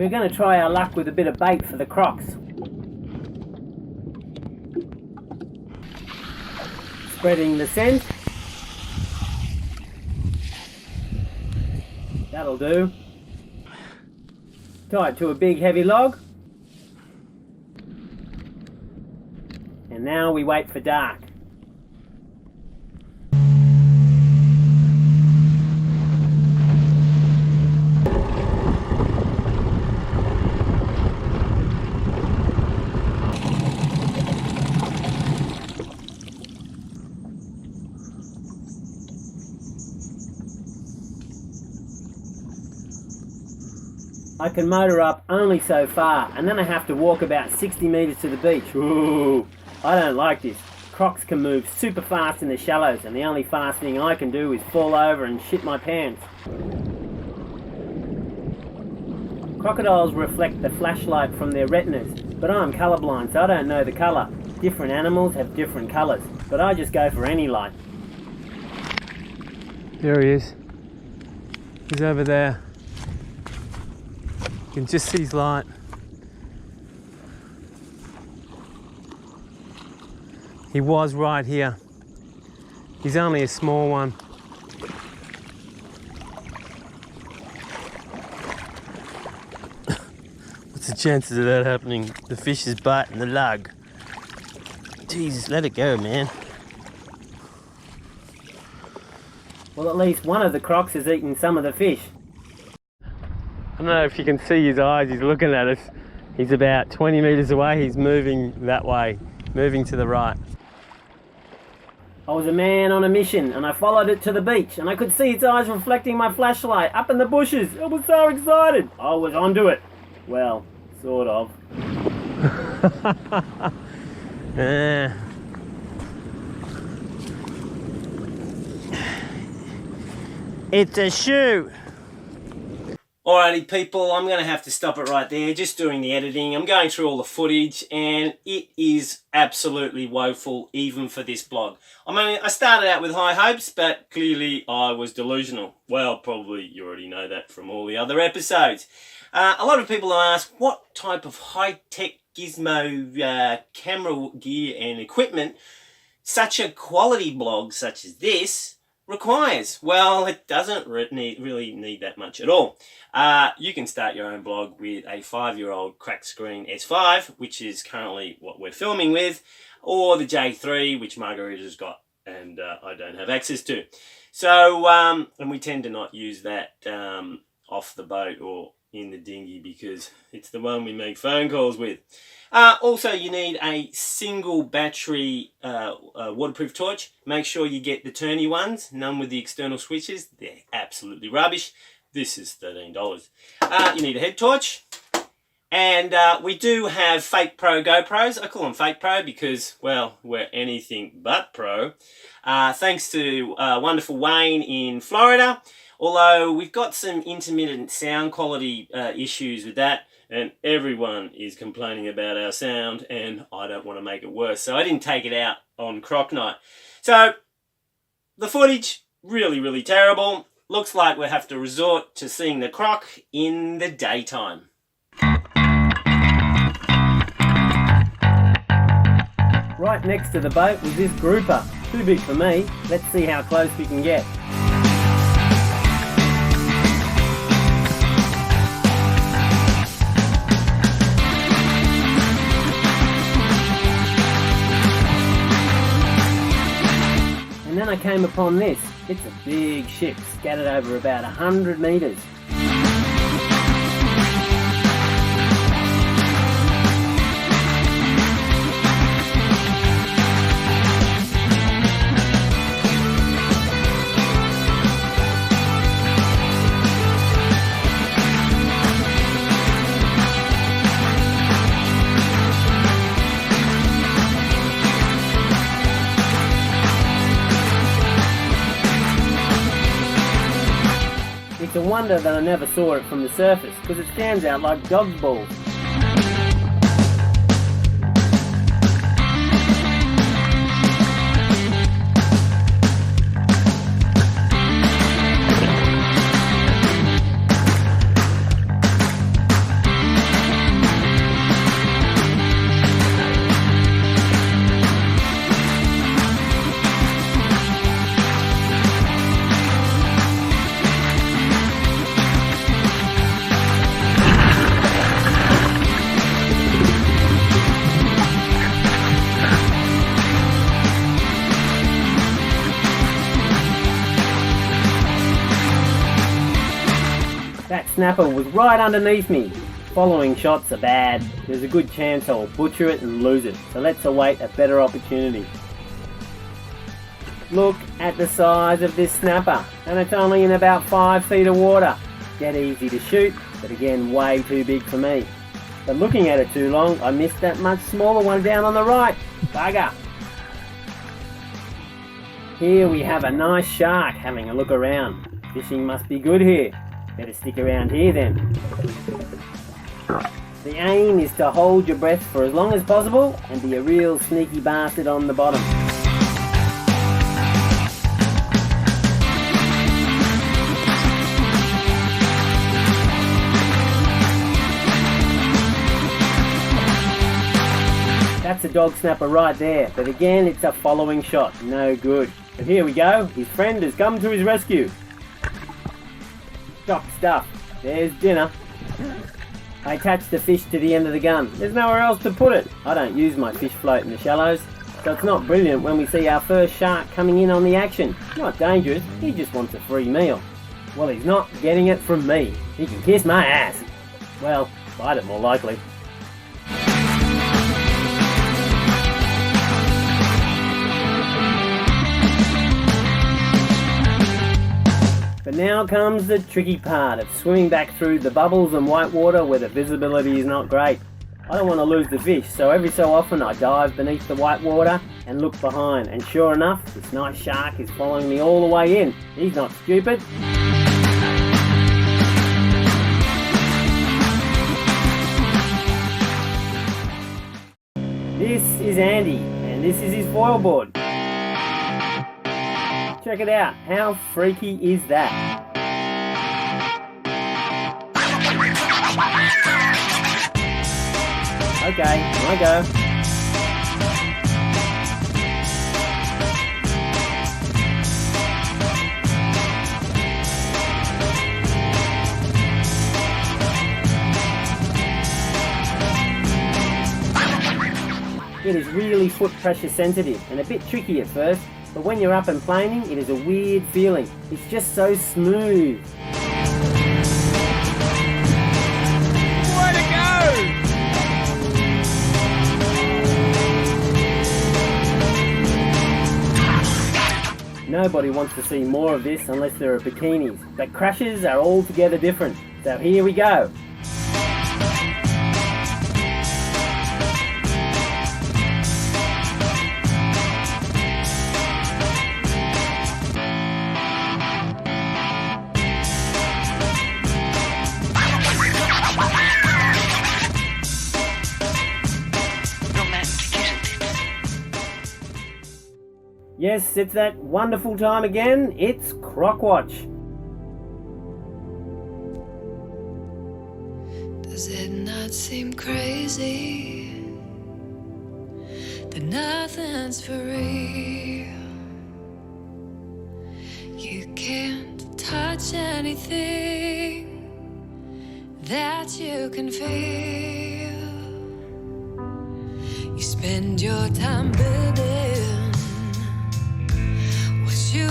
We're going to try our luck with a bit of bait for the crocs. Spreading the scent. That'll do. Tie it to a big heavy log. And now we wait for dark. I can motor up only so far, and then I have to walk about 60 metres to the beach. Ooh, I don't like this. Crocs can move super fast in the shallows, and the only fast thing I can do is fall over and shit my pants. Crocodiles reflect the flashlight from their retinas, but I'm colourblind, so I don't know the colour. Different animals have different colours, but I just go for any light. There he is. He's over there. You can just see his light. He was right here. He's only a small one. What's the chances of that happening? The fish is biting the lug. Jesus, let it go, man. Well, at least one of the crocs has eaten some of the fish. I don't know if you can see his eyes, he's looking at us. He's about 20 metres away, he's moving that way, moving to the right. I was a man on a mission, and I followed it to the beach, and I could see its eyes reflecting my flashlight up in the bushes. I was so excited. I was onto it. Well, sort of. It's a shoe. Alrighty people, I'm going to have to stop it right there, just doing the editing. I'm going through all the footage and it is absolutely woeful even for this blog. I mean, I started out with high hopes, but clearly I was delusional. Well, probably you already know that from all the other episodes. A lot of people ask what type of high-tech gizmo camera gear and equipment such a quality blog such as this requires. Well, it doesn't really need that much at all. You can start your own blog with a 5-year-old cracked screen S5, which is currently what we're filming with, or the J3, which Margarita's got and I don't have access to. So, and we tend to not use that off the boat or in the dinghy because it's the one we make phone calls with. Also, you need a single battery waterproof torch. Make sure you get the turny ones, none with the external switches. They're absolutely rubbish. This is $13. You need a head torch. And we do have fake pro GoPros. I call them fake pro because, well, we're anything but pro. Thanks to wonderful Wayne in Florida. Although we've got some intermittent sound quality issues with that. And everyone is complaining about our sound, and I don't want to make it worse. So I didn't take it out on Croc Night. So the footage, really, really terrible. Looks like we'll have to resort to seeing the croc in the daytime. Right next to the boat was this grouper. Too big for me. Let's see how close we can get. And then I came upon this. It's a big ship scattered over about 100 metres. It's a wonder that I never saw it from the surface, because it stands out like dog's balls. snapper was right underneath me. Following shots are bad. There's a good chance I'll butcher it and lose it, so let's await a better opportunity. Look at the size of this snapper, and it's only in about 5 feet of water. Dead easy to shoot, but again way too big for me. But looking at it too long, I missed that much smaller one down on the right. Bugger. Here we have a nice shark having a look around. Fishing must be good here. Better stick around here then. The aim is to hold your breath for as long as possible and be a real sneaky bastard on the bottom. That's a dog snapper right there, but again it's a following shot, no good. But here we go, his friend has come to his rescue. Shock stuff, there's dinner. I attached the fish to the end of the gun. There's nowhere else to put it. I don't use my fish float in the shallows, so it's not brilliant when we see our first shark coming in on the action. Not dangerous, he just wants a free meal. Well, he's not getting it from me. He can kiss my ass. Well, bite it more likely. But now comes the tricky part of swimming back through the bubbles and whitewater where the visibility is not great. I don't want to lose the fish, so every so often I dive beneath the whitewater and look behind, and sure enough, this nice shark is following me all the way in. He's not stupid. This is Andie, and this is his foil board. Check it out, how freaky is that? Okay, I go. It is really foot pressure sensitive and a bit tricky at first, but when you're up and planing, it is a weird feeling. It's just so smooth. Way to go! Nobody wants to see more of this unless there are bikinis, but crashes are altogether different. So here we go. Yes, it's that wonderful time again. It's Croc Watch. Does it not seem crazy that nothing's for real? You can't touch anything that you can feel. You spend your time building what you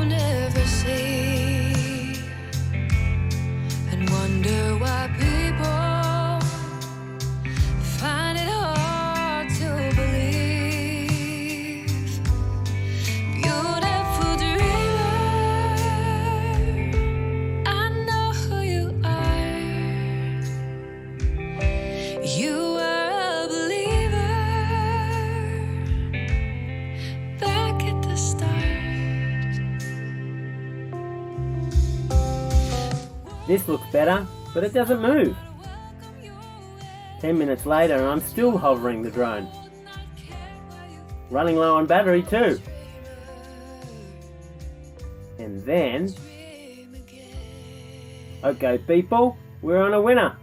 never see, and wonder why people find it hard to believe. Beautiful dreamer, I know who you are. You are a believer back at the start. This looks better, but it doesn't move. 10 minutes later and I'm still hovering the drone. Running low on battery too. And then... Okay people, we're on a winner.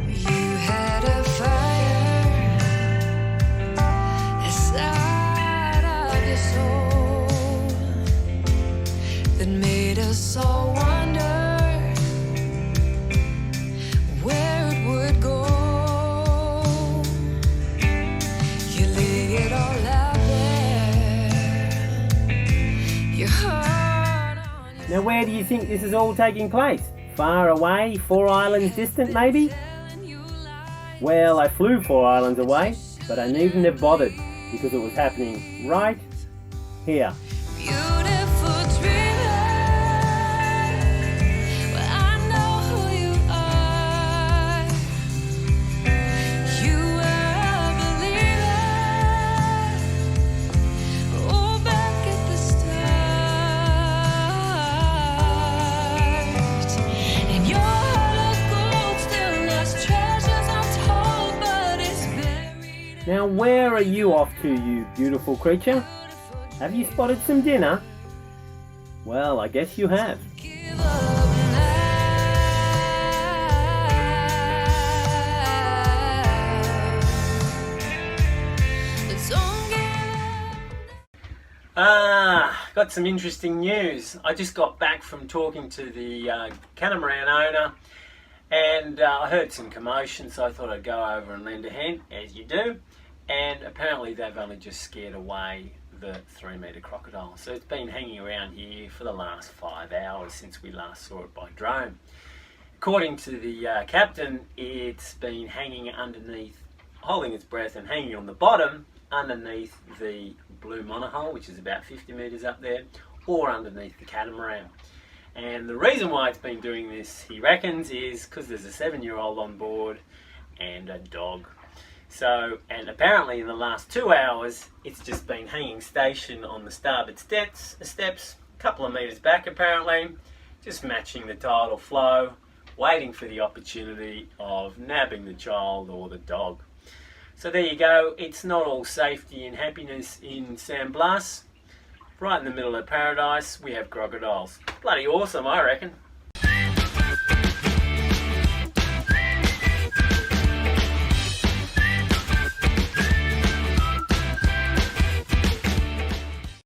You had a fire inside of your soul that made us all wonder where it would go. You lay it all out there, your heart where do you think this is all taking place? Far away, 4 islands distant maybe? Well, I flew 4 islands away, but I needn't have bothered because it was happening right here. Beautiful dreamer, well, I know who you are. You were a believer, oh, back at the start. And your heart of gold still lost treasures untold, but it's buried. Now where are you off to, you beautiful creature? Have you spotted some dinner? Well, I guess you have. Give up now. Don't give up. Got some interesting news. I just got back from talking to the catamaran owner, and I heard some commotion, so I thought I'd go over and lend a hand, as you do. And apparently they've only just scared away the 3-metre crocodile. So it's been hanging around here for the last 5 hours since we last saw it by drone. According to the captain, it's been hanging underneath, holding its breath and hanging on the bottom underneath the blue monohull, which is about 50 metres up there, or underneath the catamaran. And the reason why it's been doing this, he reckons, is because there's a 7-year-old on board and a dog. So, and apparently in the last 2 hours, it's just been hanging station on the starboard steps, a couple of metres back apparently, just matching the tidal flow, waiting for the opportunity of nabbing the child or the dog. So there you go, it's not all safety and happiness in San Blas. Right in the middle of paradise, we have crocodiles. Bloody awesome, I reckon.